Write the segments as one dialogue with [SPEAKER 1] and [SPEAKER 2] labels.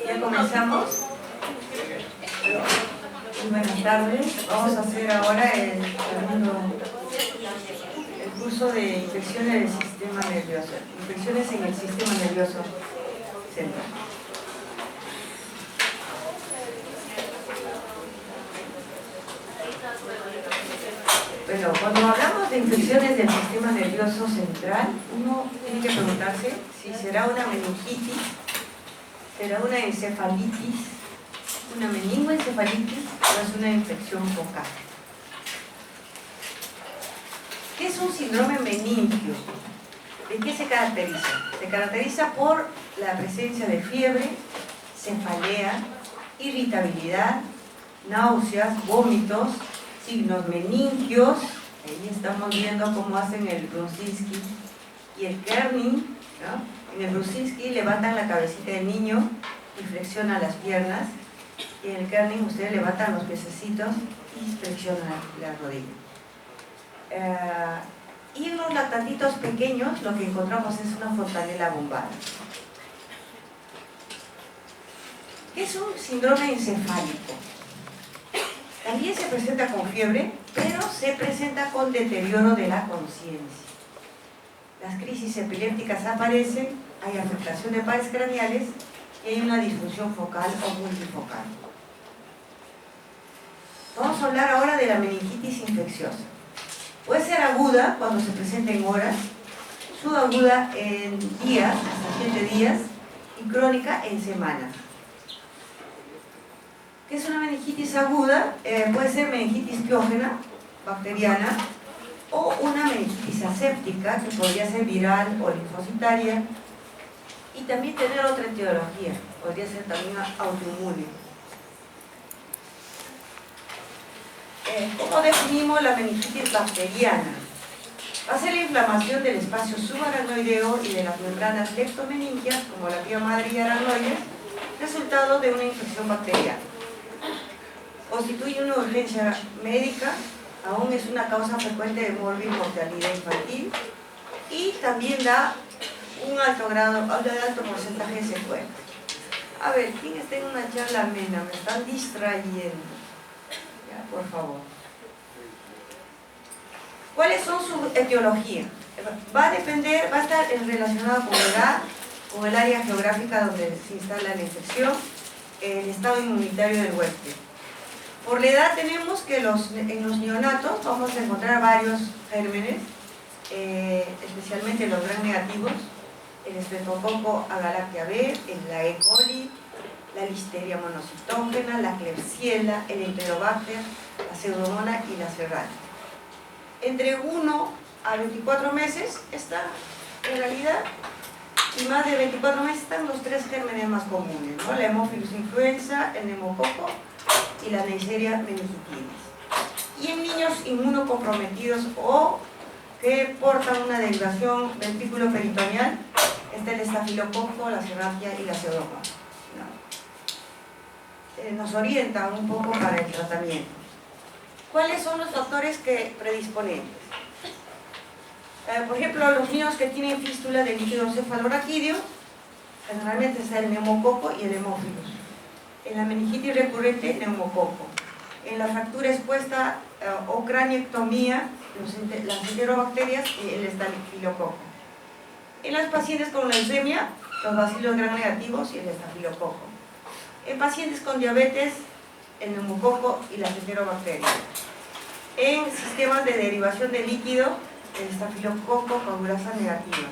[SPEAKER 1] Ya comenzamos. Buenas tardes. Vamos a hacer ahora el curso de infecciones del sistema nervioso. Infecciones en el sistema nervioso central. Bueno, cuando hablamos de infecciones del sistema nervioso central, uno tiene que preguntarse si será una meningitis, será una encefalitis, una meningoencefalitis o es una infección focal. ¿Qué es un síndrome meningio? ¿De qué se caracteriza? Se caracteriza por la presencia de fiebre, cefalea, irritabilidad, náuseas, vómitos, signos meningios. Ahí estamos viendo cómo hacen el Brudzinski y el Kerning, ¿no? En el Brudzinski levantan la cabecita del niño y flexionan las piernas, y en el Kerning ustedes levantan los piececitos y flexionan la rodilla. Y en los lactantitos pequeños lo que encontramos es una fontanela bombada. ¿Qué es un síndrome encefálico? También se presenta con fiebre, pero se presenta con deterioro de la conciencia. Las crisis epilépticas aparecen, hay afectación de pares craneales y hay una disfunción focal o multifocal. Vamos a hablar ahora de la meningitis infecciosa. Puede ser aguda cuando se presenta en horas, subaguda en días, hasta 7 días, y crónica en semanas. ¿Qué es una meningitis aguda? Puede ser meningitis piógena, bacteriana, o una meningitis aséptica, que podría ser viral o linfocitaria, y también tener otra etiología, podría ser también autoinmune. ¿Cómo definimos la meningitis bacteriana? Va a ser la inflamación del espacio subaracnoideo y de las membranas leptomeningias, como la pía madre y aracnoides, resultado de una infección bacteriana. Constituye una urgencia médica, aún es una causa frecuente de mortalidad infantil y también da un alto porcentaje de secuelas. A ver, ¿quién está en una charla amena? Me están distrayendo. Ya, por favor. ¿Cuáles son sus etiologías? Va a estar relacionado con la edad, con el área geográfica donde se instala la infección, el estado inmunitario del huésped. Por la edad tenemos que en los neonatos vamos a encontrar varios gérmenes, especialmente los gram negativos, el estreptococo agalactia B, la E. coli, la listeria monocitógena, la Klebsiella, el Enterobacter, la Pseudomonas y la Serratia. Entre 1 a 24 meses está, en realidad, y más de 24 meses están los 3 gérmenes más comunes, ¿no? La Haemophilus influenza, el neumococo y la Neisseria meningitidis. Y en niños inmunocomprometidos o que portan una derivación ventriculoperitoneal está el estafilococo, la Serratia y la Pseudomonas, ¿no? Nos orientan un poco para el tratamiento. ¿Cuáles son los factores que predisponentes? Por ejemplo, los niños que tienen fístula del líquido cefalorraquídeo, generalmente está el neumococo y el hemófilos. En la meningitis recurrente, neumococo. En la fractura expuesta o craniectomía, las enterobacterias y el estafilococo. En las pacientes con leucemia, los bacilos gram negativos y el estafilococo. En pacientes con diabetes, el neumococo y las enterobacterias. En sistemas de derivación de líquido, el estafilococo coagulasa negativa.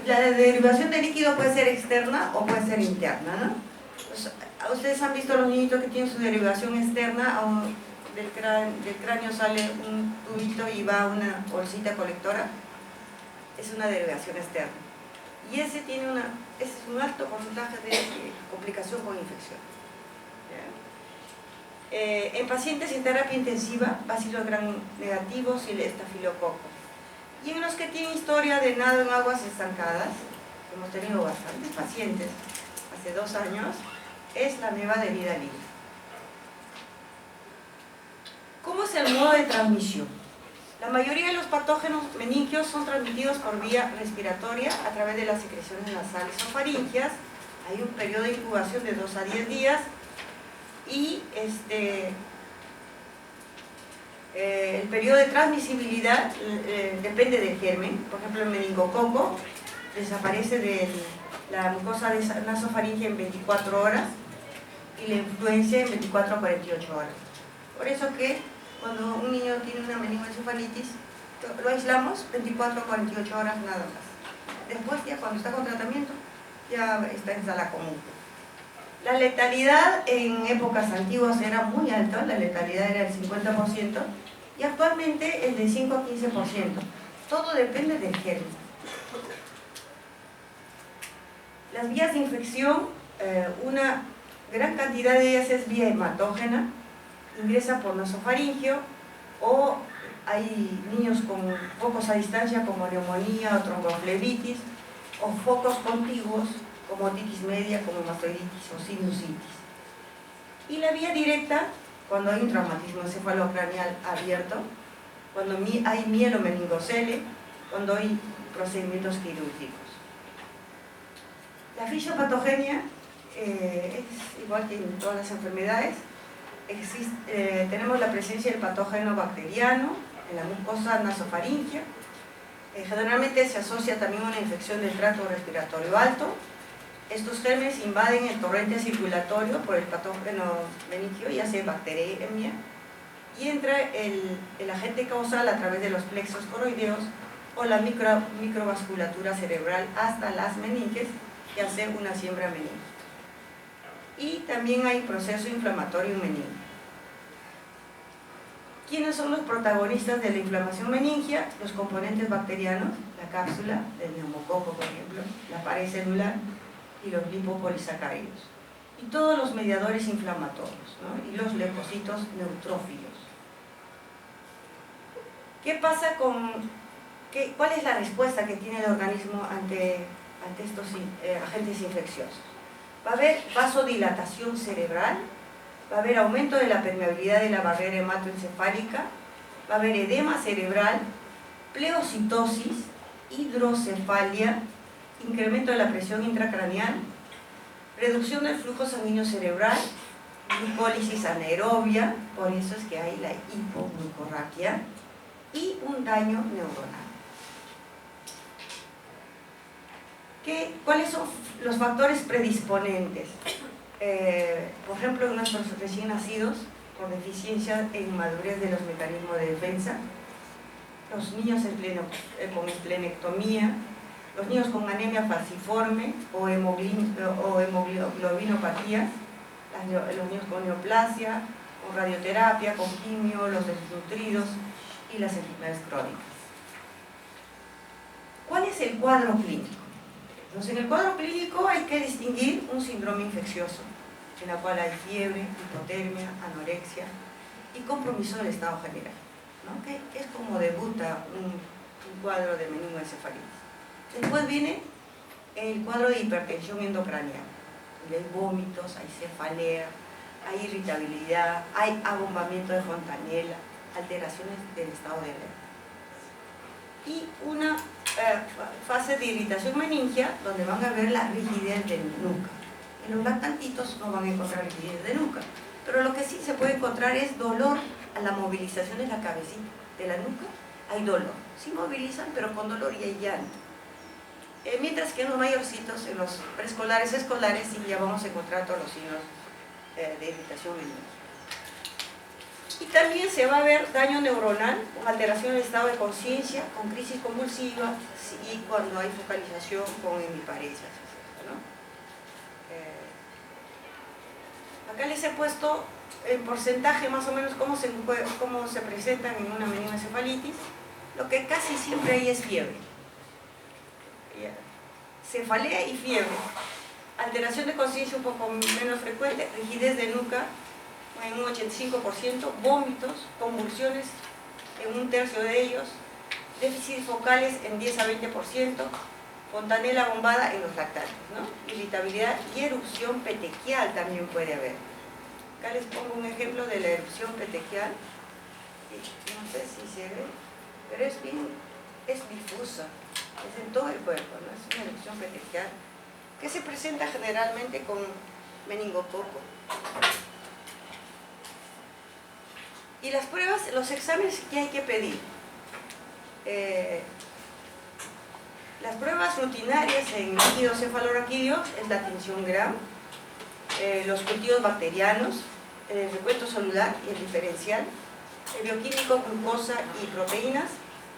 [SPEAKER 1] La derivación de líquido puede ser externa o puede ser interna, ¿no? Pues, ustedes han visto a los niñitos que tienen su derivación externa, del cráneo sale un tubito y va una bolsita colectora. Es una derivación externa. Y ese es un alto porcentaje de complicación con infección. En pacientes en terapia intensiva, bacilos gram negativos y el estafilococo. Y en los que tienen historia de nado en aguas estancadas, hemos tenido bastantes pacientes hace 2 años, es la ameba de vida libre. ¿Cómo es el modo de transmisión? La mayoría de los patógenos meningios son transmitidos por vía respiratoria a través de las secreciones nasales o faringias, Hay un periodo de incubación de 2 a 10 días y el periodo de transmisibilidad depende del germen. Por ejemplo, el meningococo desaparece de la mucosa nasofaringea en 24 horas y la influencia en 24 a 48 horas. Por eso que cuando un niño tiene una meningoencefalitis, lo aislamos 24 a 48 horas nada más. Después, ya cuando está con tratamiento, ya está en sala común. La letalidad en épocas antiguas era muy alta, la letalidad era del 50% y actualmente es de 5 a 15%. Todo depende del germen. Las vías de infección, una gran cantidad de ellas es vía hematógena, ingresa por nasofaringio, o hay niños con focos a distancia como neumonía o tromboflebitis, o focos contiguos como otitis media, como mastoiditis o sinusitis. Y la vía directa, cuando hay un traumatismo encefalocraneal abierto, cuando hay mielomeningocele, cuando hay procedimientos quirúrgicos. La fisiopatogenia es igual que en todas las enfermedades. Tenemos la presencia del patógeno bacteriano en la mucosa nasofaringea. Generalmente se asocia también a una infección del tracto respiratorio alto. Estos gérmenes invaden el torrente circulatorio por el patógeno meningio y hace bacteremia, y entra el agente causal a través de los plexos coroideos o la microvasculatura cerebral hasta las meninges, que hace una siembra meningia. Y también hay proceso inflamatorio meningia. ¿Quiénes son los protagonistas de la inflamación meningia? Los componentes bacterianos, la cápsula del neumococo, por ejemplo, la pared celular y los lipopolisacáridos. Y todos los mediadores inflamatorios, ¿no? Y los leucocitos neutrófilos. ¿Qué pasa cuál es la respuesta que tiene el organismo ante estos agentes infecciosos? Va a haber vasodilatación cerebral, va a haber aumento de la permeabilidad de la barrera hematoencefálica, va a haber edema cerebral, pleocitosis, hidrocefalia, incremento de la presión intracraneal, reducción del flujo sanguíneo cerebral, glucólisis anaerobia, por eso es que hay la hipoglucorraquia, y un daño neuronal. ¿Cuáles son los factores predisponentes? Por ejemplo, en nuestros recién nacidos con deficiencia en madurez de los mecanismos de defensa, los niños con esplenectomía, los niños con anemia falciforme o hemoglobinopatía, los niños con neoplasia, con radioterapia, con quimio, los desnutridos y las enfermedades crónicas. ¿Cuál es el cuadro clínico? Entonces, en el cuadro clínico hay que distinguir un síndrome infeccioso, en el cual hay fiebre, hipotermia, anorexia y compromiso del estado general, ¿no? Que es como debuta un cuadro de meningoencefalitis. Después viene el cuadro de hipertensión endocraneal. Hay vómitos, hay cefalea, hay irritabilidad, hay abombamiento de Fontanella, alteraciones del estado de alerta. Y una fase de irritación meningia, donde van a ver la rigidez de nuca. En los lactantitos no van a encontrar rigidez de nuca, pero lo que sí se puede encontrar es dolor a la movilización de la cabecita, de la nuca. Hay dolor, sí movilizan, pero con dolor y hay llanto. Mientras que en los mayorcitos, en los preescolares, escolares, sí ya vamos a encontrar todos los signos de irritación meningia. Y también se va a ver daño neuronal, con alteración del estado de conciencia, con crisis convulsiva y cuando hay focalización con hemiparesia, ¿no? Acá les he puesto en porcentaje más o menos cómo se presentan en una meningoencefalitis. Lo que casi siempre hay es fiebre, cefalea y fiebre, alteración de conciencia un poco menos frecuente, rigidez de nuca en un 85%, vómitos, convulsiones en un tercio de ellos, déficits focales en 10 a 20%, fontanela bombada en los lactantes, ¿no? Irritabilidad y erupción petequial también puede haber. Acá les pongo un ejemplo de la erupción petequial, no sé si se ve, pero es difusa, es en todo el cuerpo, ¿no? Es una erupción petequial que se presenta generalmente con meningococo. Y las pruebas, los exámenes que hay que pedir. Las pruebas rutinarias en líquidos cefalorraquídeos es la tinción Gram, los cultivos bacterianos, el recuento celular y el diferencial, el bioquímico, glucosa y proteínas,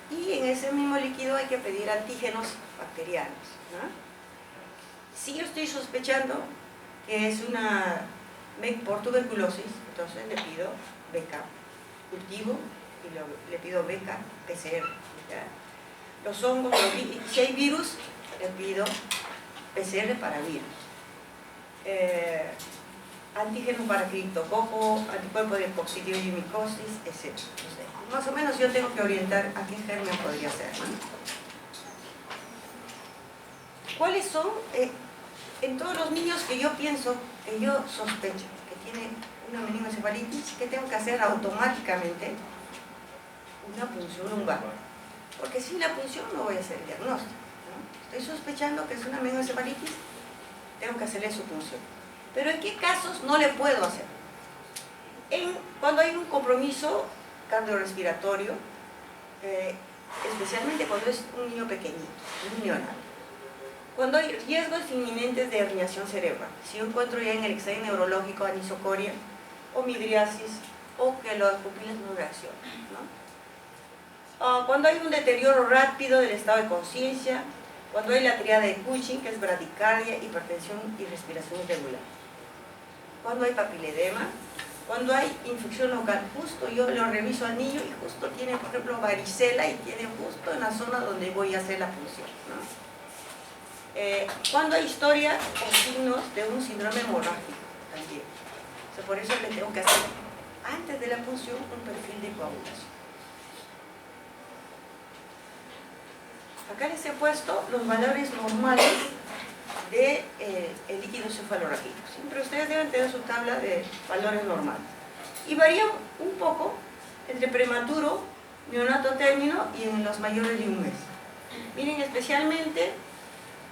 [SPEAKER 1] y en ese mismo líquido hay que pedir antígenos bacterianos, ¿no? Si yo estoy sospechando que es una por tuberculosis, entonces le pido BK cultivo y le pido BK PCR, ¿ya? Los hongos, si hay virus, le pido PCR para virus. Antígeno para criptococo, anticuerpo de coccidiomicosis, etc. Entonces, más o menos yo tengo que orientar a qué germen podría ser, ¿no? ¿Cuáles son, en todos los niños que yo pienso, que yo sospecho que tienen una meningoencefalitis, qué tengo que hacer automáticamente? Una punción lumbar. Porque sin la punción no voy a hacer el diagnóstico, ¿no? Estoy sospechando que es una meningoencefalitis, tengo que hacerle su punción. Pero ¿en qué casos no le puedo hacer? Cuando hay un compromiso cardiorrespiratorio, especialmente cuando es un niño pequeñito, un niño neonato. Cuando hay riesgos inminentes de herniación cerebral, si yo encuentro ya en el examen neurológico anisocoria o midriasis o que las pupilas no reaccionan, ¿no? Cuando hay un deterioro rápido del estado de conciencia, cuando hay la triada de Cushing, que es bradicardia, hipertensión y respiración irregular. Cuando hay papiledema, cuando hay infección local, justo yo lo reviso al niño y justo tiene, por ejemplo, varicela y tiene justo en la zona donde voy a hacer la punción, ¿no? Cuando hay historia o signos de un síndrome hemorrágico también. O sea, por eso le tengo que hacer, antes de la punción, un perfil de coagulación. Acá les he puesto los valores normales de el líquido cefalorraquídeo. Siempre ustedes deben tener su tabla de valores normales. Y varían un poco entre prematuro, neonato término y en los mayores de un mes. Miren especialmente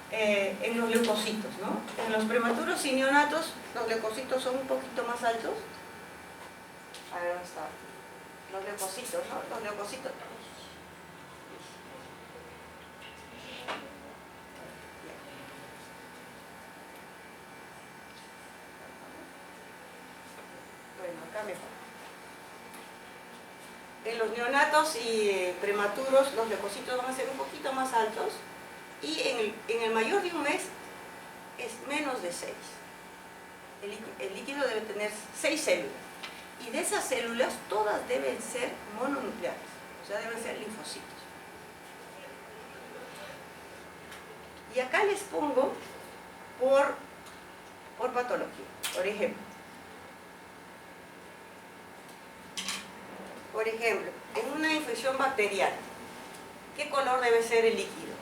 [SPEAKER 1] en los leucocitos, ¿no? En los prematuros y neonatos los leucocitos son un poquito más altos. A ver, ¿dónde está? Los leucocitos, ¿no? Los leucocitos. Bueno, acá mejor. En los neonatos y prematuros los leucocitos van a ser un poquito más altos. Y en el mayor de un mes es menos de 6. El líquido debe tener 6 células. Y de esas células todas deben ser mononucleares, o sea, deben ser linfocitos. Y acá les pongo por patología. Por ejemplo, en una infección bacteriana, ¿qué color debe ser el líquido?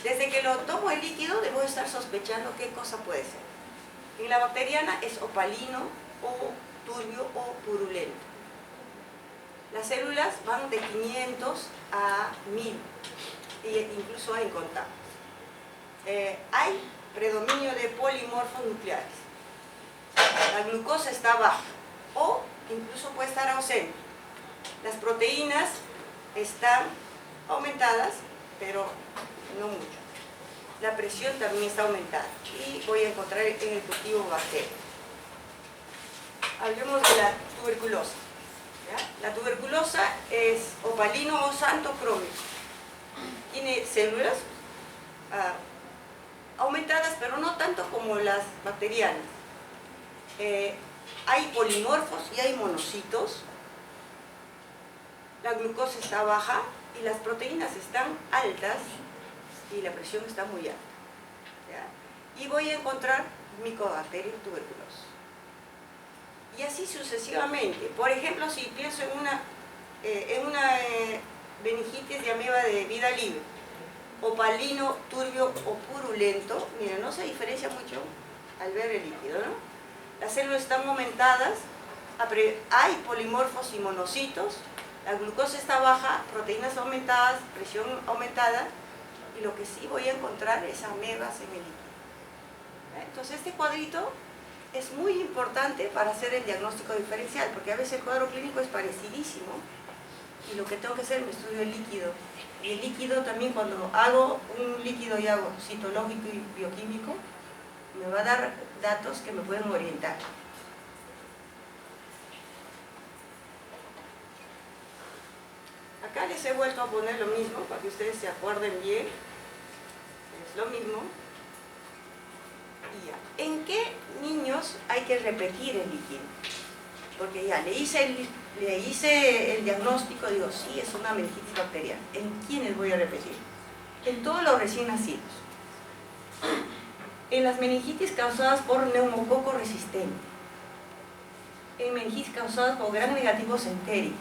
[SPEAKER 1] Desde que lo tomo el líquido debo estar sospechando qué cosa puede ser. En la bacteriana es opalino o turbio o purulento. Las células van de 500 a 1000 e incluso hay incontables. Hay predominio de polimorfos nucleares. La glucosa está baja o incluso puede estar ausente. Las proteínas están aumentadas, pero no mucho. La presión también está aumentada y voy a encontrar en el cultivo bacterias. Hablemos de la tuberculosa. ¿Ya? La tuberculosa es opalino o santocrómico. Tiene células aumentadas, pero no tanto como las bacterianas. Hay polimorfos y hay monocitos. La glucosa está baja y las proteínas están altas y la presión está muy alta, ¿ya? Y voy a encontrar Mycobacterium tuberculosis. Y así sucesivamente. Por ejemplo, si pienso en una meningitis de ameba de vida libre, opalino, turbio o purulento, miren, no se diferencia mucho al ver el líquido, ¿no? Las células están aumentadas, hay polimorfos y monocitos, la glucosa está baja, proteínas aumentadas, presión aumentada, y lo que sí voy a encontrar es amebas en el líquido. Entonces este cuadrito es muy importante para hacer el diagnóstico diferencial, porque a veces el cuadro clínico es parecidísimo y lo que tengo que hacer es me estudio el líquido. Y el líquido también, cuando hago un líquido y hago citológico y bioquímico, me va a dar datos que me pueden orientar. Acá les he vuelto a poner lo mismo para que ustedes se acuerden bien. Es lo mismo. Y ya. ¿En qué niños hay que repetir el líquido? Porque ya le hice el diagnóstico, digo, sí, es una meningitis bacteriana. ¿En quiénes voy a repetir? En todos los recién nacidos. En las meningitis causadas por neumococo resistente. En meningitis causadas por gram negativos entéricos.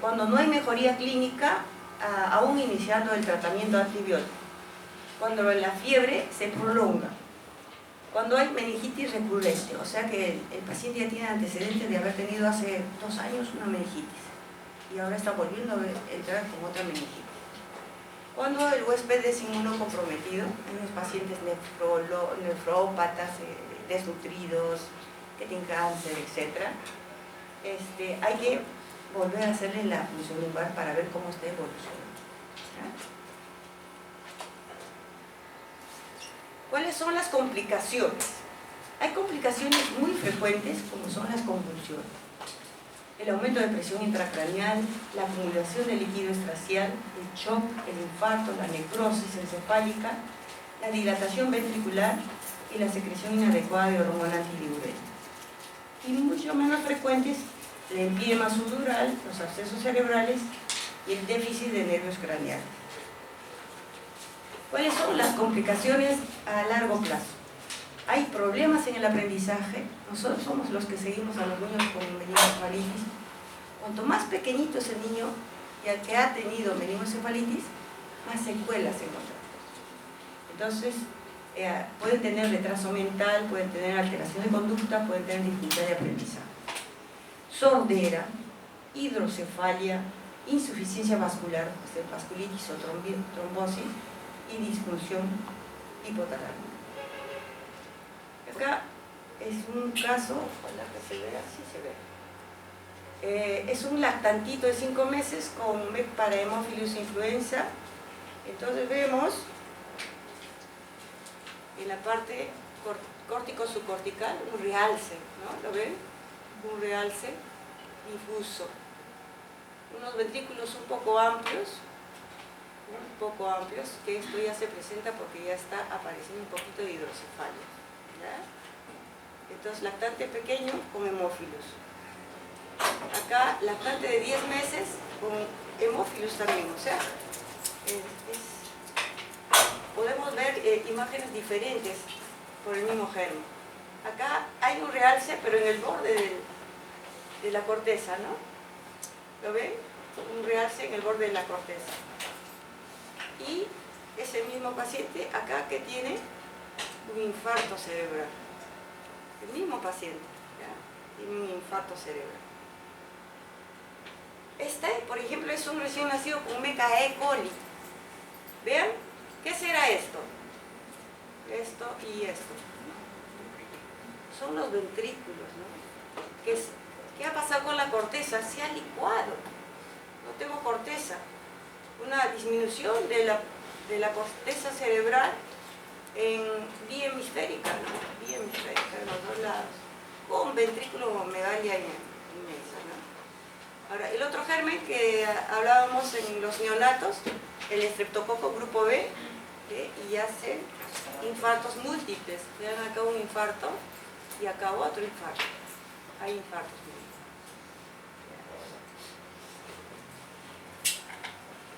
[SPEAKER 1] Cuando no hay mejoría clínica, aún iniciando el tratamiento antibiótico. Cuando la fiebre se prolonga. Cuando hay meningitis recurrente, o sea que el paciente ya tiene antecedentes de haber tenido hace 2 años una meningitis y ahora está volviendo a entrar con otra meningitis. Cuando el huésped es inmunocomprometido, en los pacientes nefrópatas, desnutridos, que tienen cáncer, etc., hay que volver a hacerle la punción lumbar para ver cómo está evolucionando. ¿Cuáles son las complicaciones? Hay complicaciones muy frecuentes, como son las convulsiones, el aumento de presión intracraneal, la acumulación de líquido extracial, el shock, el infarto, la necrosis encefálica, la dilatación ventricular y la secreción inadecuada de hormona antidiurética. Y mucho menos frecuentes, el empiema subdural, los abscesos cerebrales y el déficit de nervios craneales. ¿Cuáles son las complicaciones a largo plazo? Hay problemas en el aprendizaje. Nosotros somos los que seguimos a los niños con meningoencefalitis. Cuanto más pequeñito es el niño que ha tenido meningoencefalitis, más secuelas encontramos. Entonces, pueden tener retraso mental, pueden tener alteración de conducta, pueden tener dificultad de aprendizaje. Sordera, hidrocefalia, insuficiencia vascular, vasculitis o trombosis, y disfunción hipotalármica. Acá es un caso, ojalá que se vea, sí se ve. Es un lactantito de 5 meses con MEC para Haemophilus influenza. Entonces vemos en la parte córtico-subcortical un realce, ¿no? ¿Lo ven? Un realce difuso. Unos ventrículos un poco amplios, que esto ya se presenta porque ya está apareciendo un poquito de hidrocefalia. ¿Ya? Entonces, lactante pequeño con hemófilos. Acá, lactante de 10 meses con hemófilos también, o sea, podemos ver imágenes diferentes por el mismo germen. Acá hay un realce, pero en el borde de la corteza, ¿no? ¿Lo ven? Un realce en el borde de la corteza. Y ese mismo paciente acá que tiene un infarto cerebral. El mismo paciente, ¿ya? Tiene un infarto cerebral. Este, por ejemplo, es un recién nacido con meca E. coli. ¿Vean? ¿Qué será esto? Esto y esto. Son los ventrículos, ¿no? ¿Qué ha pasado con la corteza? Se ha licuado. No tengo corteza. Una disminución de la corteza cerebral en vía hemisférica, ¿no? Vía hemisférica de los 2 lados, con ventrículo megalia inmensa, ¿no? Ahora, el otro germen que hablábamos en los neonatos, el estreptococo grupo B, y hace infartos múltiples. Vean acá un infarto y acá otro infarto. Hay infartos múltiples.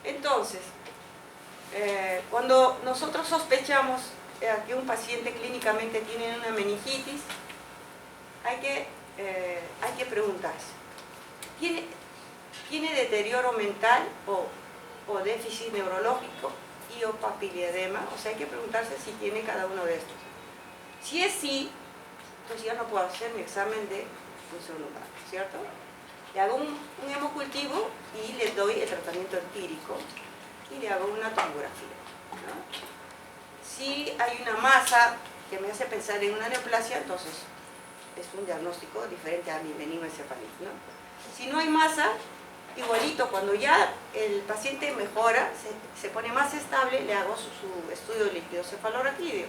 [SPEAKER 1] Entonces, cuando nosotros sospechamos que un paciente clínicamente tiene una meningitis, hay que preguntarse, ¿tiene deterioro mental o déficit neurológico y o papiledema? O sea, hay que preguntarse si tiene cada uno de estos. Si es sí, entonces ya no puedo hacer mi examen de función lumbar, ¿cierto? Le hago un hemocultivo y le doy el tratamiento empírico y le hago una tomografía, ¿no?
[SPEAKER 2] Si hay una masa que me hace pensar en una neoplasia, entonces es un diagnóstico diferente a mi meningoencefalitis, ¿no? Si no hay masa, igualito, cuando ya el paciente mejora, se pone más estable, le hago su estudio de líquido cefalorraquídeo.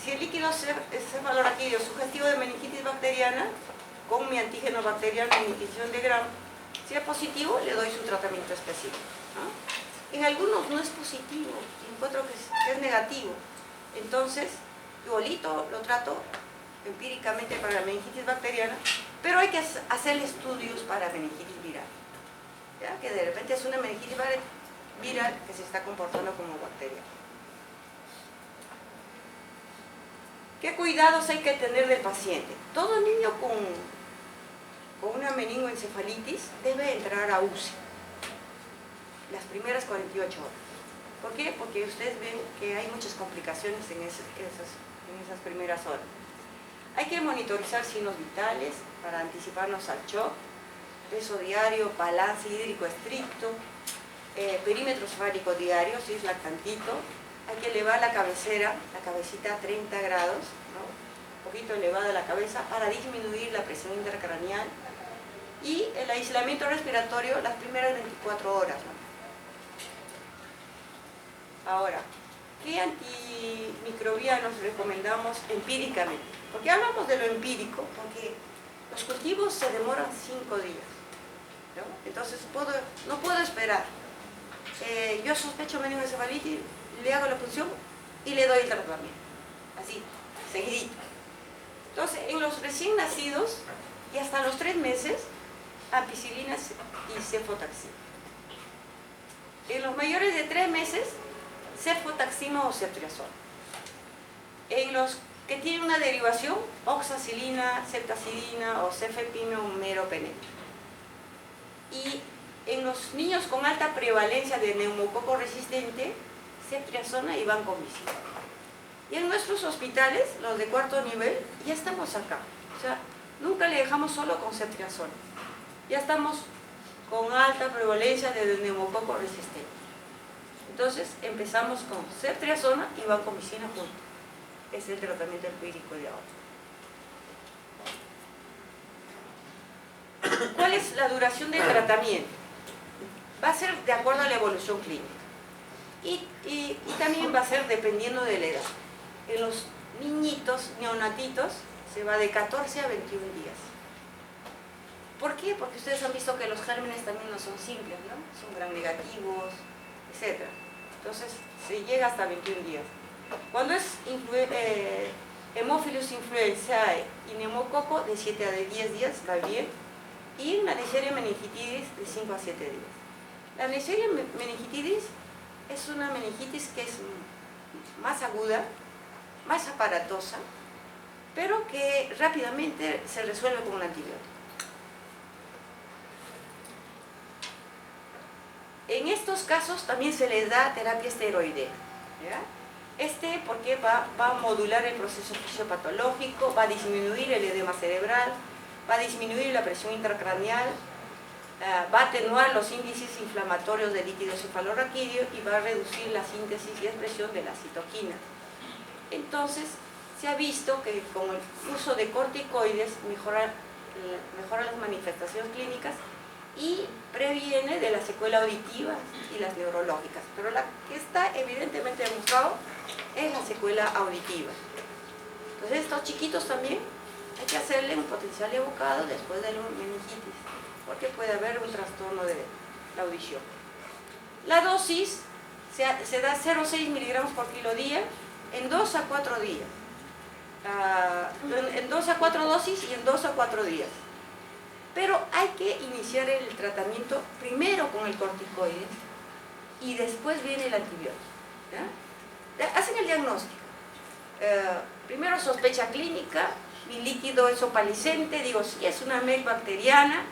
[SPEAKER 2] Si el líquido cefalorraquídeo sugestivo de meningitis bacteriana, con mi antígeno bacteriano en inhibición de Gram, si es positivo, le doy su tratamiento específico, ¿no? En algunos no es positivo, encuentro que es negativo. Entonces, igualito lo trato empíricamente para la meningitis bacteriana, pero hay que hacerle estudios para meningitis viral, ¿ya? Que de repente es una meningitis viral que se está comportando como bacteria. ¿Qué cuidados hay que tener del paciente? Todo niño con una meningoencefalitis debe entrar a UCI las primeras 48 horas. ¿Por qué? Porque ustedes ven que hay muchas complicaciones en esas primeras horas. Hay que monitorizar signos vitales para anticiparnos al shock, peso diario, balance hídrico estricto, perímetro cefálico diario, si es lactantito. Hay que elevar la cabecita a 30 grados, ¿no? Un poquito elevada la cabeza para disminuir la presión intracraneal. Y el aislamiento respiratorio las primeras 24 horas, ¿no? Ahora, ¿qué antimicrobianos recomendamos empíricamente? Porque hablamos de lo empírico, porque los cultivos se demoran 5 días, ¿no? Entonces no puedo esperar. Yo sospecho meningoencefalitis, le hago la punción y le doy el tratamiento, así, seguidito. Entonces, en los recién nacidos y hasta los 3 meses, ampicilina y cefotaxima. En los mayores de 3 meses, cefotaxima o ceftriaxona. En los que tienen una derivación, oxacilina, ceftazidina o cefepime o meropenem. Y en los niños con alta prevalencia de neumococo resistente, ceftriaxona y vancomicina. Y en nuestros hospitales, los de cuarto nivel, ya estamos acá. O sea, nunca le dejamos solo con ceftriaxona. Ya estamos con alta prevalencia de neumococo resistente. Entonces empezamos con ceftriaxona y vancomicina juntos. Es el tratamiento empírico de ahora. ¿Cuál es la duración del tratamiento? Va a ser de acuerdo a la evolución clínica. Y también va a ser dependiendo de la edad. En los niñitos, neonatitos, se va de 14 a 21 días. ¿Por qué? Porque ustedes han visto que los gérmenes también no son simples, ¿no? Son gram negativos, etc. Entonces, se llega hasta 21 días. Cuando es Haemophilus influenzae y neumococo, de 7 a 10 días, va bien. Y una Neisseria meningitidis, de 5 a 7 días. La Neisseria meningitidis es una meningitis que es más aguda, más aparatosa, pero que rápidamente se resuelve con un antibiótico. En estos casos también se les da terapia esteroidea, ¿ya? Porque va a modular el proceso fisiopatológico, va a disminuir el edema cerebral, va a disminuir la presión intracraneal, va a atenuar los índices inflamatorios del líquido cefalorraquídeo y va a reducir la síntesis y expresión de la citoquina. Entonces, se ha visto que con el uso de corticoides mejora las manifestaciones clínicas y previene de la secuela auditiva y las neurológicas. Pero la que está evidentemente demostrado es la secuela auditiva. Entonces, estos chiquitos también hay que hacerle un potencial evocado después de la meningitis, porque puede haber un trastorno de la audición. La dosis se da 0,6 miligramos por kilo día en 2 a 4 días. En 2 a 4 dosis y en 2 a 4 días. Pero hay que iniciar el tratamiento primero con el corticoide y después viene el antibiótico, ¿ya? Hacen el diagnóstico. Primero sospecha clínica, mi líquido es opalicente, digo, si es una MEC bacteriana,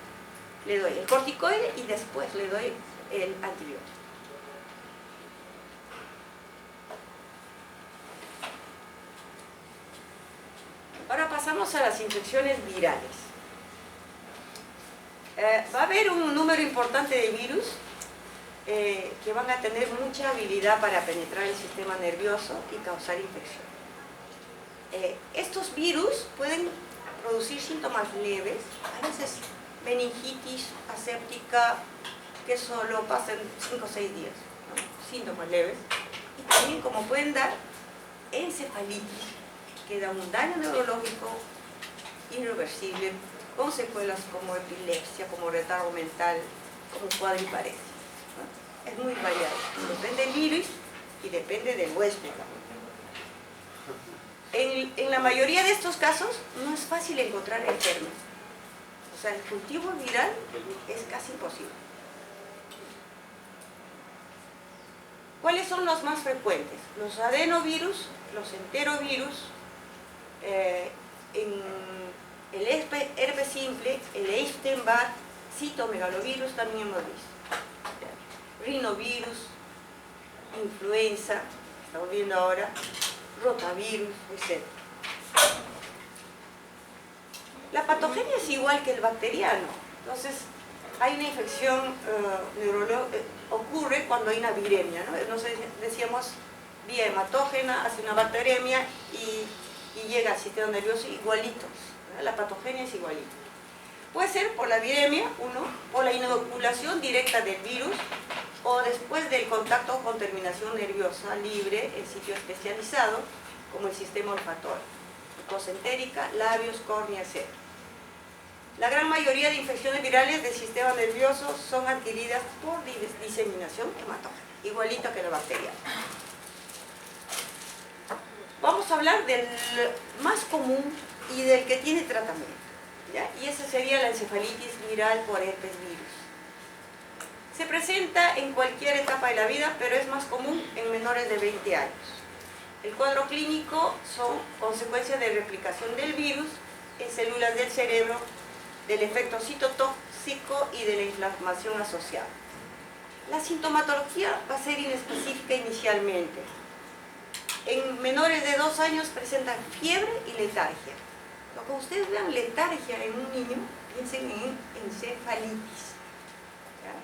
[SPEAKER 2] le doy el corticoide y después le doy el antibiótico. Ahora pasamos a las infecciones virales. Va a haber un número importante de virus que van a tener mucha habilidad para penetrar el sistema nervioso y causar infección. Estos virus pueden producir síntomas leves, a veces meningitis aséptica, que solo pasan 5 o 6 días, ¿no? Síntomas leves, y también como pueden dar encefalitis, que da un daño neurológico irreversible, con secuelas como epilepsia, como retardo mental, como cuadriparesia, ¿no? Es muy variado, depende del virus y depende del huésped. En la mayoría de estos casos no es fácil encontrar el germen, o sea, el cultivo viral es casi imposible. ¿Cuáles son los más frecuentes? Los adenovirus, los enterovirus, en el herpes simple, el Epstein-Barr, citomegalovirus también hemos visto, rinovirus, influenza, estamos viendo ahora, rotavirus, etc. La patogenia es igual que el bacteriano, entonces hay una infección ocurre cuando hay una viremia, ¿no? Decíamos vía hematógena, hace una bacteremia y llega al sistema nervioso igualito, ¿no? La patogenia es igualita. Puede ser por la viremia, por la inoculación directa del virus o después del contacto con terminación nerviosa libre en sitio especializado como el sistema olfatorio, mucosa entérica, labios, córnea, etc. La gran mayoría de infecciones virales del sistema nervioso son adquiridas por diseminación hematógena, igualito que la bacteriana. Vamos a hablar del más común y del que tiene tratamiento, ¿ya? Y esa sería la encefalitis viral por herpes virus. Se presenta en cualquier etapa de la vida, pero es más común en menores de 20 años. El cuadro clínico son consecuencias de replicación del virus en células del cerebro, del efecto citotóxico y de la inflamación asociada. La sintomatología va a ser inespecífica inicialmente. En menores de 2 años presentan fiebre y letargia. Cuando ustedes vean letargia en un niño, piensen en encefalitis. ¿Ya?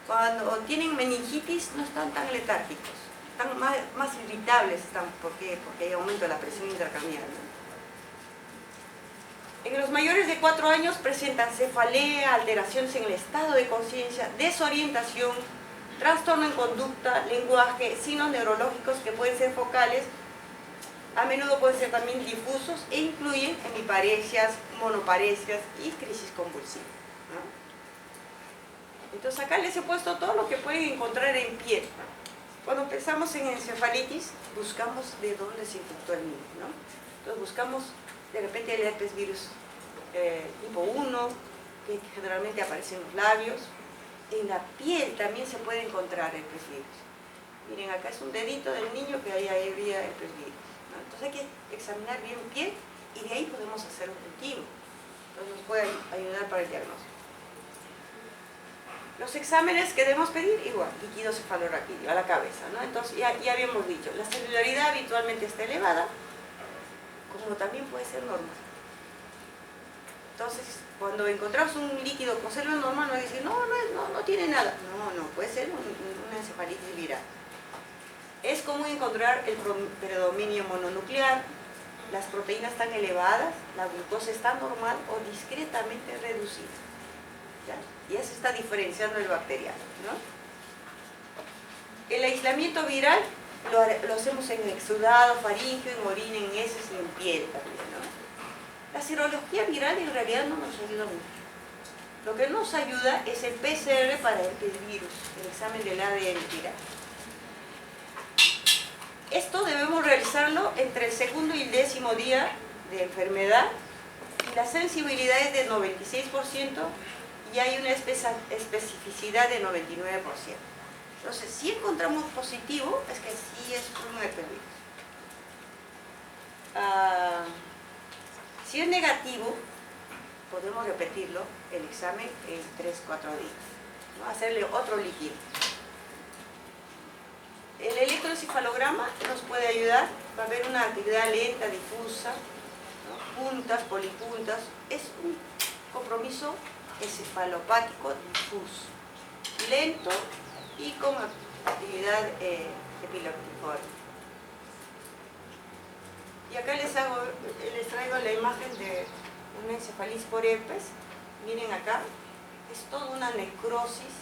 [SPEAKER 2] Cuando tienen meningitis no están tan letárgicos, están más irritables, porque hay aumento de la presión intracranial, ¿no? En los mayores de 4 años presentan cefalea, alteraciones en el estado de conciencia, desorientación, trastorno en conducta, lenguaje, signos neurológicos que pueden ser focales, a menudo pueden ser también difusos e incluyen hemiparesias, monoparesias y crisis convulsiva, ¿no? Entonces acá les he puesto todo lo que pueden encontrar en piel. Cuando pensamos en encefalitis, buscamos de dónde se infectó el niño, ¿no? Entonces buscamos de repente el herpes virus tipo 1, que generalmente aparece en los labios. En la piel también se puede encontrar herpes virus. Miren, acá es un dedito del niño que ahí había herpes virus, ¿no? Entonces hay que examinar bien piel y de ahí podemos hacer un cultivo. Entonces nos puede ayudar para el diagnóstico. Los exámenes que debemos pedir, igual, líquido cefalorraquídeo a la cabeza, ¿no? Entonces ya habíamos dicho, la celularidad habitualmente está elevada, como también puede ser normal. Entonces, cuando encontramos un líquido con célula normal, no decir, no tiene nada. No, puede ser una encefalitis viral. Es común encontrar el predominio mononuclear, las proteínas están elevadas, la glucosa está normal o discretamente reducida, ¿ya? Y eso está diferenciando el bacteriano, ¿no? El aislamiento viral lo hacemos en exudado, faríngeo, en orina, en heces y en piel también, ¿no? La serología viral en realidad no nos ayuda mucho. Lo que nos ayuda es el PCR para el virus, el examen del ADN viral. Esto debemos realizarlo entre el segundo y el 10º día de enfermedad y la sensibilidad es de 96% y hay una especificidad de 99%. Entonces, si encontramos positivo, es que sí es un herpes virus. Si es negativo, podemos repetirlo, el examen en 3-4 días, ¿no? Hacerle otro líquido. El electroencefalograma nos puede ayudar, va a haber una actividad lenta, difusa, ¿no? Puntas, polipuntas, es un compromiso encefalopático difuso, lento y con actividad epiléptica. Y acá les traigo la imagen de una encefalitis por herpes. Miren acá, es toda una necrosis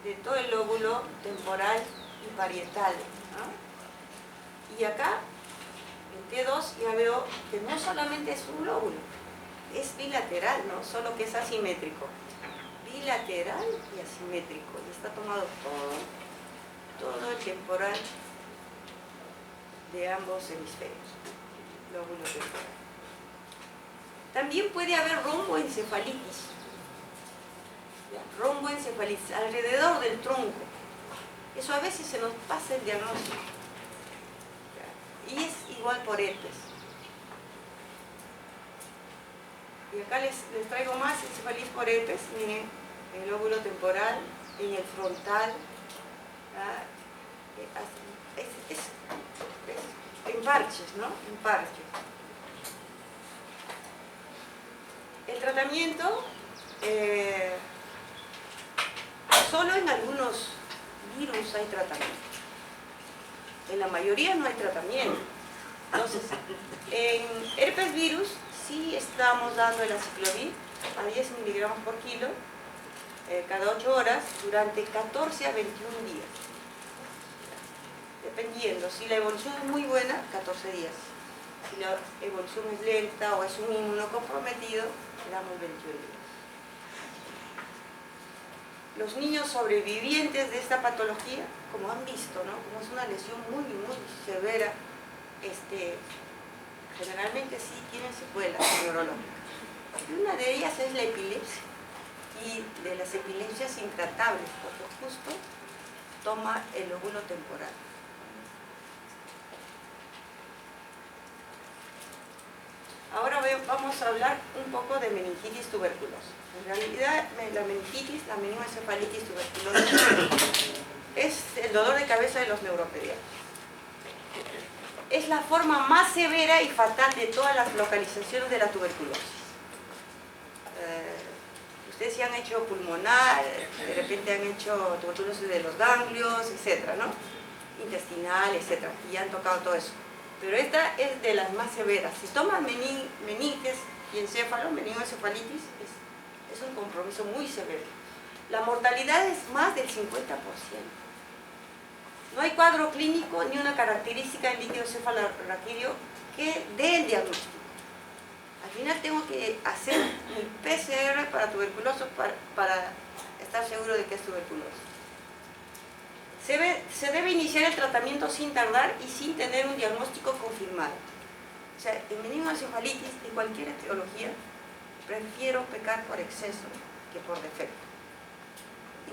[SPEAKER 2] de todo el lóbulo temporal y parietal, ¿no? Y acá, en T2, ya veo que no solamente es un lóbulo, es bilateral, ¿no? Solo que es asimétrico. Bilateral y asimétrico. Y está tomado todo el temporal de ambos hemisferios. Lóbulo temporal. También puede haber romboencefalitis. Romboencefalitis alrededor del tronco. Eso a veces se nos pasa el diagnóstico. Y es igual por herpes. Y acá les traigo más encefalitis por herpes. Miren, el lóbulo temporal, en el frontal. En parches, ¿no? En parches. El tratamiento, solo en algunos virus hay tratamiento. En la mayoría no hay tratamiento. Entonces, en herpes virus sí estamos dando el aciclovir a 10 miligramos por kilo cada 8 horas durante 14 a 21 días. Dependiendo, si la evolución es muy buena, 14 días. Si la evolución es lenta o es un inmunocomprometido, le damos 21 días. Los niños sobrevivientes de esta patología, como han visto, ¿no? Como es una lesión muy severa, generalmente sí tienen secuelas neurológicas. Y una de ellas es la epilepsia. Y de las epilepsias intratables, porque justo toma el lóbulo temporal. Ahora vamos a hablar un poco de meningitis tuberculosa. En realidad, la meningitis, la meningoencefalitis tuberculosa, es el dolor de cabeza de los neuropediatras. Es la forma más severa y fatal de todas las localizaciones de la tuberculosis. Ustedes sí han hecho pulmonar, de repente han hecho tuberculosis de los ganglios, etcétera, ¿no? Intestinal, etcétera, y han tocado todo eso. Pero esta es de las más severas. Si toman meninges y encéfalo, meningoencefalitis, es un compromiso muy severo. La mortalidad es más del 50%. No hay cuadro clínico ni una característica del líquido cefalorraquídeo que dé el diagnóstico. Al final tengo que hacer mi PCR para tuberculosis para estar seguro de que es tuberculosis. Se debe iniciar el tratamiento sin tardar y sin tener un diagnóstico confirmado. O sea, en meningoencefalitis de cualquier etiología, prefiero pecar por exceso que por defecto.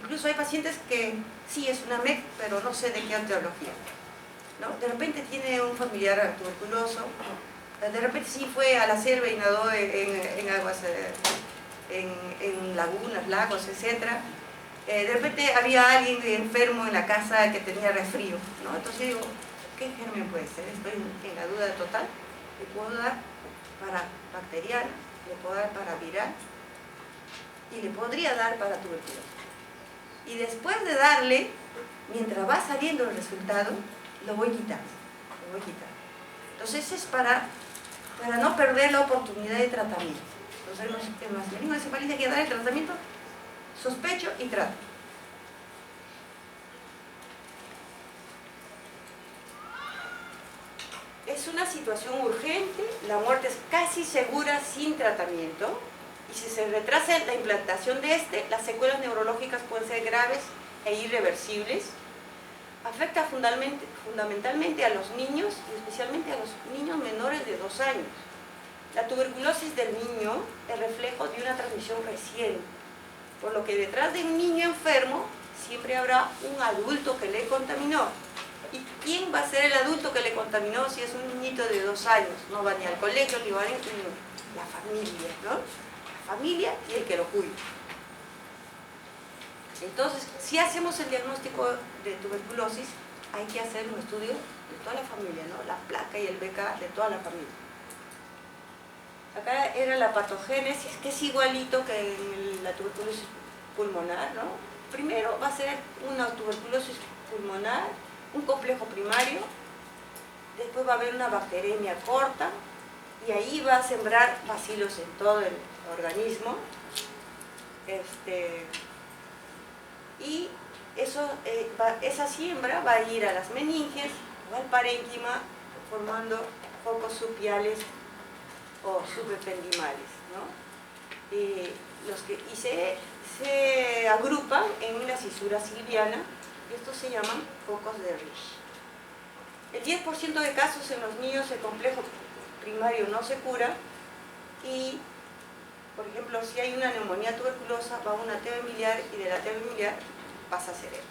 [SPEAKER 2] Incluso hay pacientes que sí es una MEC, pero no sé de qué etiología, ¿no? De repente tiene un familiar tuberculoso, de repente sí fue a la selva y nadó en aguas, en lagunas, lagos, etcétera. De repente había alguien enfermo en la casa que tenía resfrío, ¿no? Entonces digo, ¿qué germen puede ser? Estoy en la duda total. Le puedo dar para bacteriana, le puedo dar para viral y le podría dar para tuberculosis. Y después de darle, mientras va saliendo el resultado, lo voy quitando. Entonces es para no perder la oportunidad de tratamiento. Entonces en los meningoencefalitis hay que dar el tratamiento sospecho y trato. Es una situación urgente, la muerte es casi segura sin tratamiento y si se retrasa la implantación de las secuelas neurológicas pueden ser graves e irreversibles. Afecta fundamentalmente a los niños y especialmente a los niños menores de 2 años. La tuberculosis del niño es reflejo de una transmisión reciente. Por lo que detrás de un niño enfermo siempre habrá un adulto que le contaminó. ¿Y quién va a ser el adulto que le contaminó si es un niñito de 2 años? No va ni al colegio, ni va a la familia, ¿no? La familia y el que lo cuida. Entonces, si hacemos el diagnóstico de tuberculosis, hay que hacer un estudio de toda la familia, ¿no? La placa y el BK de toda la familia. Acá era la patogénesis, que es igualito que en la tuberculosis pulmonar, ¿no? primero va a ser una tuberculosis pulmonar, un complejo primario, después va a haber una bacteremia corta, y ahí va a sembrar bacilos en todo el organismo. Y esa siembra va a ir a las meninges o al parénquima formando focos subviales o subependimales, ¿no? Y se agrupan en una cisura silviana, y estos se llaman focos de Rich. El 10% de casos en los niños el complejo primario no se cura, y por ejemplo, si hay una neumonía tuberculosa, va a una ateo miliar, y de la ateo miliar pasa a cerebro.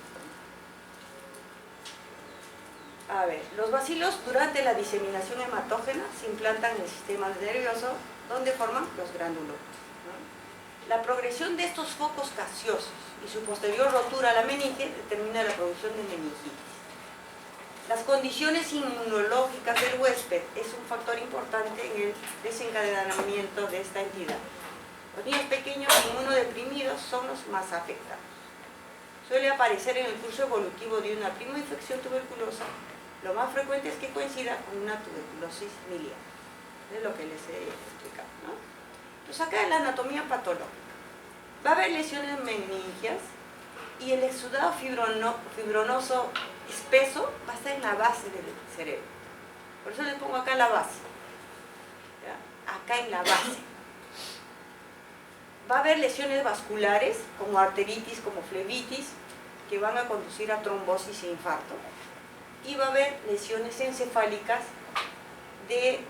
[SPEAKER 2] A ver, los bacilos durante la diseminación hematógena se implantan en el sistema nervioso, donde forman los gránulos, ¿no? La progresión de estos focos gaseosos y su posterior rotura a la meninge determina la producción de meningitis. Las condiciones inmunológicas del huésped es un factor importante en el desencadenamiento de esta entidad. Los niños pequeños inmunodeprimidos son los más afectados. Suele aparecer en el curso evolutivo de una primoinfección tuberculosa. Lo más frecuente es que coincida con una tuberculosis miliar. Es lo que les he explicado, ¿no? Entonces acá en la anatomía patológica va a haber lesiones meningias, y el exudado fibronoso espeso va a estar en la base del cerebro. Por eso les pongo acá la base. ¿Ya? Acá en la base. Va a haber lesiones vasculares, como arteritis, como flebitis, que van a conducir a trombosis e infarto. Y va a haber lesiones encefálicas de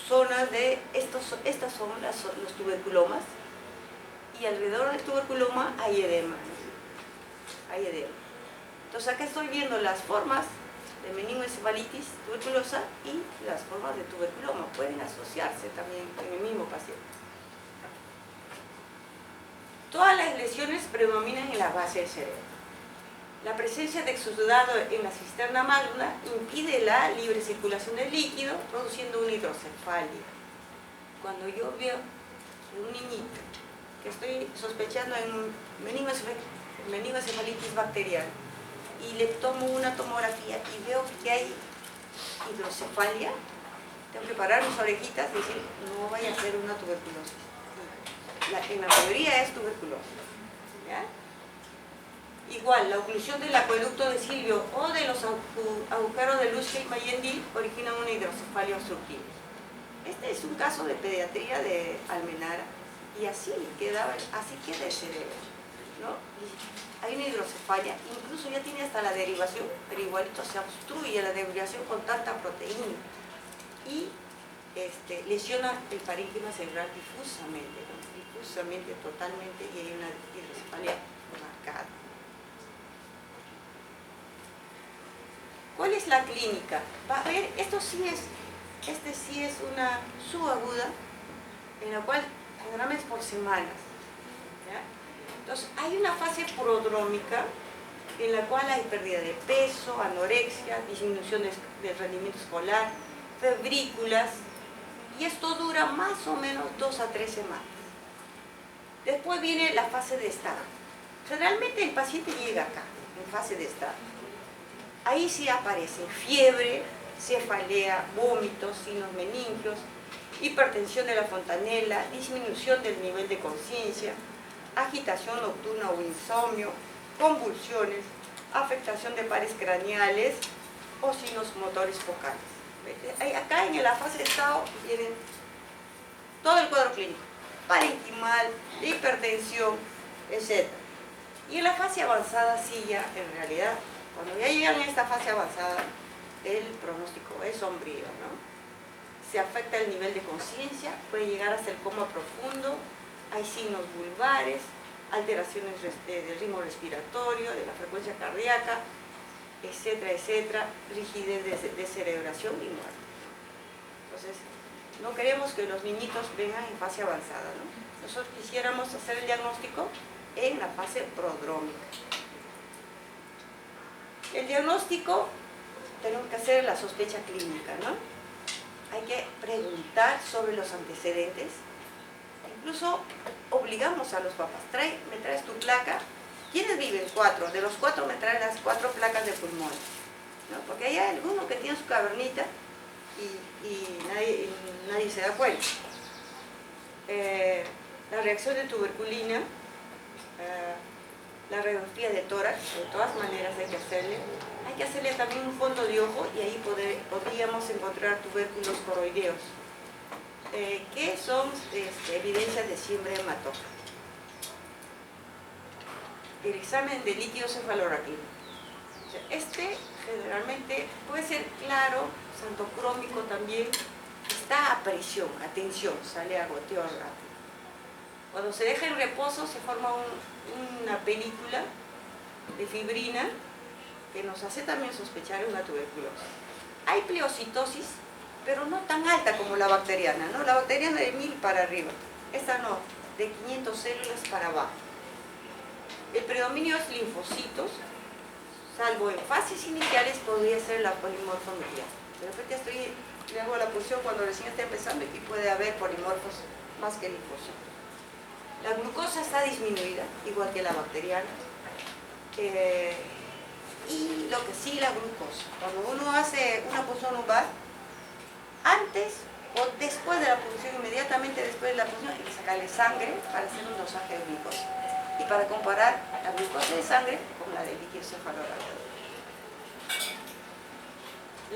[SPEAKER 2] zonas de... Estas son los tuberculomas, y alrededor del tuberculoma hay edema. Hay edema. Entonces acá estoy viendo las formas de meningoencefalitis tuberculosa y las formas de tuberculoma. Pueden asociarse también en el mismo paciente. Todas las lesiones predominan en la base del cerebro. La presencia de exudado en la cisterna magna impide la libre circulación del líquido, produciendo una hidrocefalia. Cuando yo veo un niñito que estoy sospechando en meningoencefalitis bacteriana y le tomo una tomografía y veo que hay hidrocefalia, tengo que parar mis orejitas y decir, no vaya a ser una tuberculosis. En la mayoría es tuberculosis. ¿Ya? Igual, la oclusión del acueducto de Silvio o de los agujeros de Lucia y Mayendil originan una hidrocefalia obstructiva. Este es un caso de pediatría de Almenara, y así queda el cerebro, ¿no? Y hay una hidrocefalia, incluso ya tiene hasta la derivación, pero igualito se obstruye la derivación con tanta proteína, y lesiona el parénquima cerebral difusamente, ¿no? Difusamente, totalmente, y hay una hidrocefalia marcada. ¿Cuál es la clínica? Va a ver, este sí es una subaguda, en la cual generalmente es por semanas. ¿Ya? Entonces, hay una fase prodrómica en la cual hay pérdida de peso, anorexia, disminución del rendimiento escolar, febrículas, y esto dura más o menos 2 a 3 semanas. Después viene la fase de estado. Generalmente el paciente llega acá, en fase de estado. Ahí sí aparece fiebre, cefalea, vómitos, signos meningios, hipertensión de la fontanela, disminución del nivel de conciencia, agitación nocturna o insomnio, convulsiones, afectación de pares craneales o signos motores focales. Acá en la fase de estado vienen todo el cuadro clínico, parenquimal, hipertensión, etc. Y en la fase avanzada sí ya, en realidad, cuando ya llegan a esta fase avanzada, el pronóstico es sombrío, ¿no? Se afecta el nivel de conciencia, puede llegar hasta el coma profundo, hay signos vulvares, alteraciones del ritmo respiratorio, de la frecuencia cardíaca, etcétera, etcétera, rigidez de cerebración y muerte. Entonces, no queremos que los niñitos vengan en fase avanzada, ¿no? Nosotros quisiéramos hacer el diagnóstico en la fase prodrómica. El diagnóstico, tenemos que hacer la sospecha clínica, ¿no? Hay que preguntar sobre los antecedentes. Incluso obligamos a los papás, me traes tu placa ¿Quiénes viven? 4. De los 4 me traen las 4 placas de pulmón, ¿no? Porque hay alguno que tiene su cavernita y nadie se da cuenta. La reacción de tuberculina, la radiografía de tórax, de todas maneras hay que hacerle. Hay que hacerle también un fondo de ojo y ahí podríamos encontrar tubérculos coroideos, que son evidencias de siembra hematógena. El examen de líquido cefalorraquídeo. O sea, generalmente puede ser claro, santocrómico también, está a presión, a tensión, sale a goteo rápido. Cuando se deja en reposo se forma una película de fibrina que nos hace también sospechar una tuberculosis. Hay pleocitosis, pero no tan alta como la bacteriana, ¿no? La bacteriana de 1000 para arriba, esta no, de 500 células para abajo. El predominio es linfocitos, salvo en fases iniciales podría ser la polimorfonuclear. De repente le hago la pulsión cuando recién está empezando y puede haber polimorfos más que linfocitos. La glucosa está disminuida, igual que la bacteriana. Y lo que sí, la glucosa. Cuando uno hace una punción lumbar, antes o después de la punción, inmediatamente después de la punción, hay que sacarle sangre para hacer un dosaje de glucosa. Y para comparar la glucosa de sangre con la de líquido cefalorraquídeo.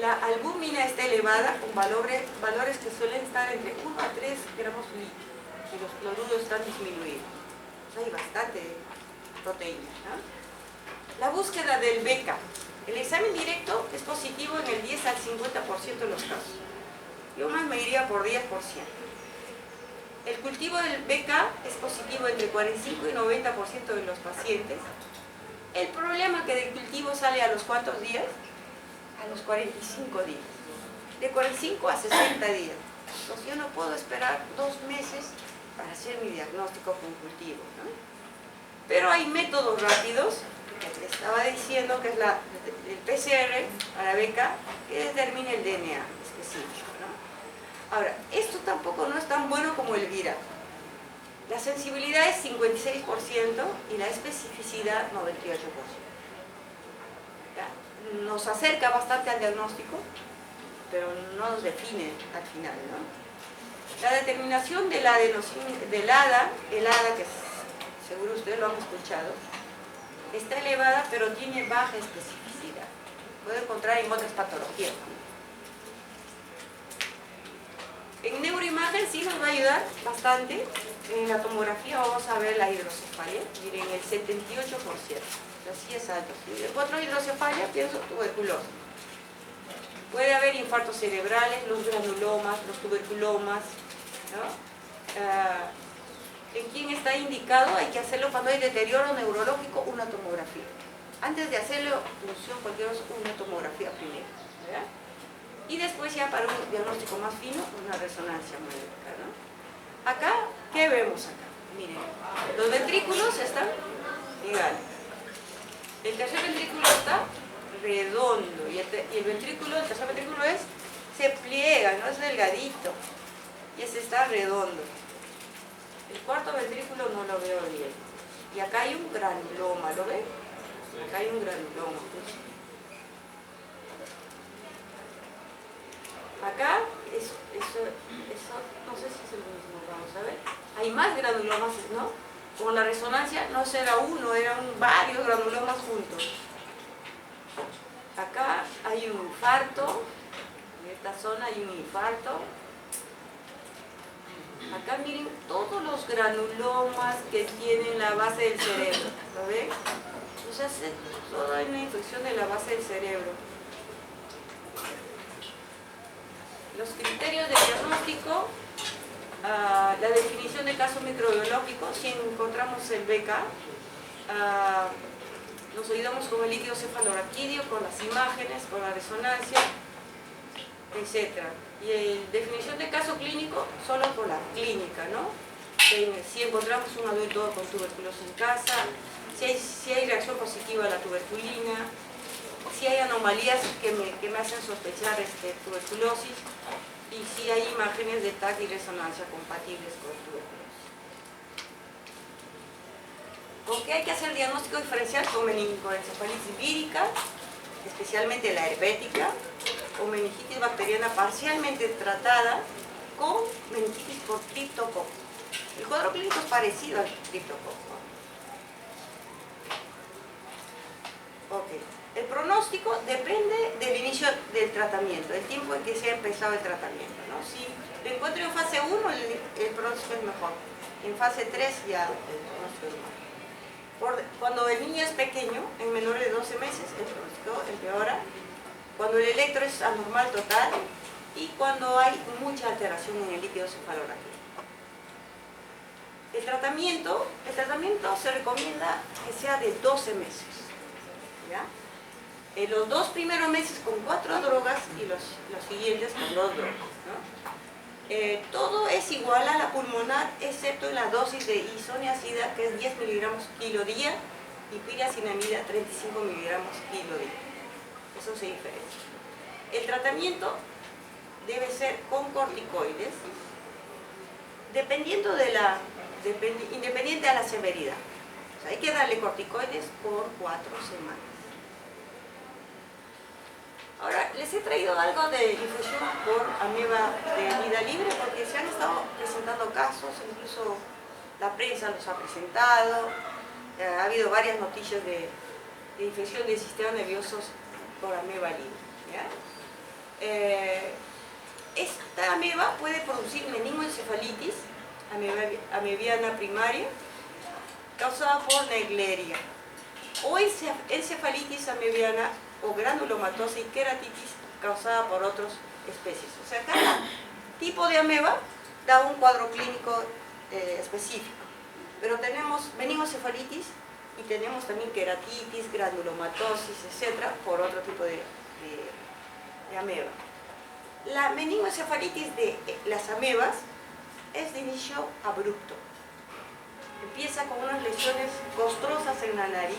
[SPEAKER 2] La albúmina está elevada con valores que suelen estar entre 1 a 3 gramos por litro. Y los cloruros están disminuidos. Hay bastante proteína, ¿no? La búsqueda del BK. El examen directo es positivo en el 10 al 50% de los casos. Yo más me iría por 10%. El cultivo del BK es positivo entre 45 y 90% de los pacientes. El problema es que del cultivo sale a los ¿cuántos días? A los 45 días. De 45 a 60 días. Entonces yo no puedo esperar 2 meses para hacer mi diagnóstico con cultivo, ¿no? Pero hay métodos rápidos, que les estaba diciendo que es el PCR para BK, que determina el DNA específico, ¿no? Ahora, esto tampoco no es tan bueno como el viral. La sensibilidad es 56% y la especificidad 98%. ¿Ya? Nos acerca bastante al diagnóstico, pero no nos define al final, ¿no? La determinación de la del ADA, que seguro ustedes lo han escuchado, está elevada pero tiene baja especificidad. Puede encontrar en otras patologías. En neuroimagen sí nos va a ayudar bastante. En la tomografía vamos a ver la hidrocefalia, miren, el 78%. Así es alto. Si encuentro hidrocefalia, pienso tuberculosis. Puede haber infartos cerebrales, los granulomas, los tuberculomas, ¿no? ¿En quién está indicado? Hay que hacerlo cuando hay deterioro neurológico, una tomografía. Antes de hacerlo, punción, cualquier cosa, una tomografía primero, ¿verdad? Y después ya para un diagnóstico más fino, una resonancia magnética, ¿no? Acá, ¿qué vemos acá? Miren, los ventrículos están iguales. El tercer ventrículo está redondo y el tercer ventrículo se pliega, no es delgadito. Y ese está redondo. El cuarto ventrículo no lo veo bien. Y acá hay un granuloma, ¿lo ven? Acá hay un granuloma. Acá, eso no sé si es el mismo, vamos a ver. Hay más granulomas, ¿no? Con la resonancia no era uno, eran varios granulomas juntos. Acá hay un infarto, en esta zona hay un infarto. Acá miren todos los granulomas que tienen la base del cerebro, ¿lo ven? O sea, toda una infección de la base del cerebro. Los criterios de diagnóstico, la definición de caso microbiológico, si encontramos el BK, nos ayudamos con el líquido cefalorraquídeo, con las imágenes, con la resonancia, etc. Y en definición de caso clínico, solo por la clínica, ¿no? Si encontramos un adulto con tuberculosis en casa, si hay reacción positiva a la tuberculina, si hay anomalías que me hacen sospechar tuberculosis, y si hay imágenes de TAC y resonancia compatibles con tuberculosis. ¿Con qué hay que hacer el diagnóstico diferencial? Con meningoencefalitis vírica, especialmente la herpética, o meningitis bacteriana parcialmente tratada con meningitis por criptococo. El cuadro clínico es parecido al criptococo. Ok. El pronóstico depende del inicio del tratamiento, del tiempo en que se ha empezado el tratamiento, ¿no? Si lo encuentro en fase 1, el pronóstico es mejor. En fase 3 ya el pronóstico es mejor. Cuando el niño es pequeño, en menores de 12 meses, el pronóstico empeora. Cuando el electro es anormal total y cuando hay mucha alteración en el líquido cefalorraquídeo. El tratamiento se recomienda que sea de 12 meses. ¿Ya? Los 2 primeros meses con 4 drogas y los siguientes con 2 drogas, ¿no? Todo es igual a la pulmonar, excepto en la dosis de isoniazida, que es 10 miligramos kilo día, y piracinamida, 35 miligramos kilo día. Eso se diferencia. El tratamiento debe ser con corticoides, independiente a la severidad. O sea, hay que darle corticoides por 4 semanas. Ahora, les he traído algo de infección por ameba de vida libre porque se han estado presentando casos, incluso la prensa los ha presentado, ha habido varias noticias de infección de sistemas nerviosos por ameba libre. ¿Ya? Esta ameba puede producir meningoencefalitis amebiana primaria causada por Naegleria o encefalitis amebiana o granulomatosa y queratitis causada por otras especies. O sea, cada tipo de ameba da un cuadro clínico específico. Pero tenemos meningoencefalitis y tenemos también queratitis, granulomatosis, etcétera, por otro tipo de ameba. La meningoencefalitis de las amebas es de inicio abrupto. Empieza con unas lesiones costrosas en la nariz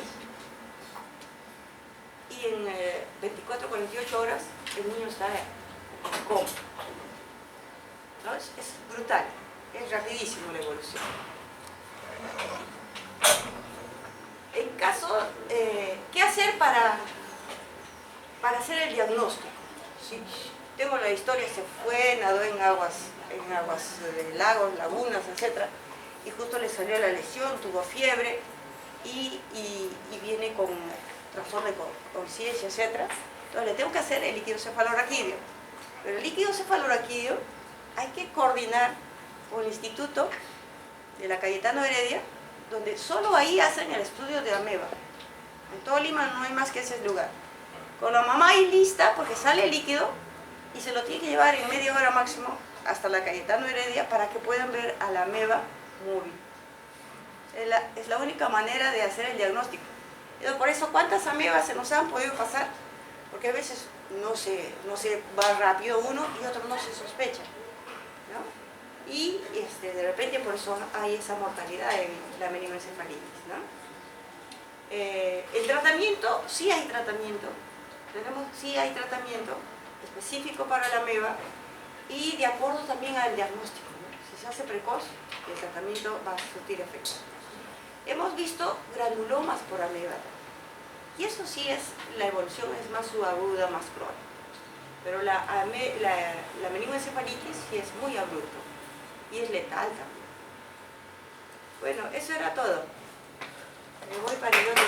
[SPEAKER 2] y en 24-48 horas el niño está en coma. ¿No? Es brutal, es rapidísimo la evolución. En caso, ¿qué hacer para hacer el diagnóstico? Si tengo la historia, se fue, nadó en aguas lagos, lagunas, etc. Y justo le salió la lesión, tuvo fiebre y viene con trastorno de conciencia, etc. Entonces le tengo que hacer el líquido cefalorraquídeo. Pero el líquido cefalorraquídeo hay que coordinar con el Instituto de la Cayetano Heredia, donde solo ahí hacen el estudio de ameba. En todo Lima no hay más que ese lugar. Con la mamá ahí lista, porque sale el líquido y se lo tiene que llevar en media hora máximo hasta la Cayetano Heredia para que puedan ver a la ameba móvil. Es la única manera de hacer el diagnóstico. Por eso, ¿cuántas amebas se nos han podido pasar? Porque a veces no se va rápido uno y otro no se sospecha, ¿no? Y de repente por eso hay esa mortalidad en la meningoencefalitis, ¿no? El tratamiento, sí hay tratamiento. Sí hay tratamiento específico para la ameba y de acuerdo también al diagnóstico, ¿no? Si se hace precoz, el tratamiento va a surtir efecto. Hemos visto granulomas por ameba y eso sí la evolución es más subaguda, más crónica. Pero la meningoencefalitis sí es muy abrupto y es letal también. Bueno, eso era todo. Me voy para el otro.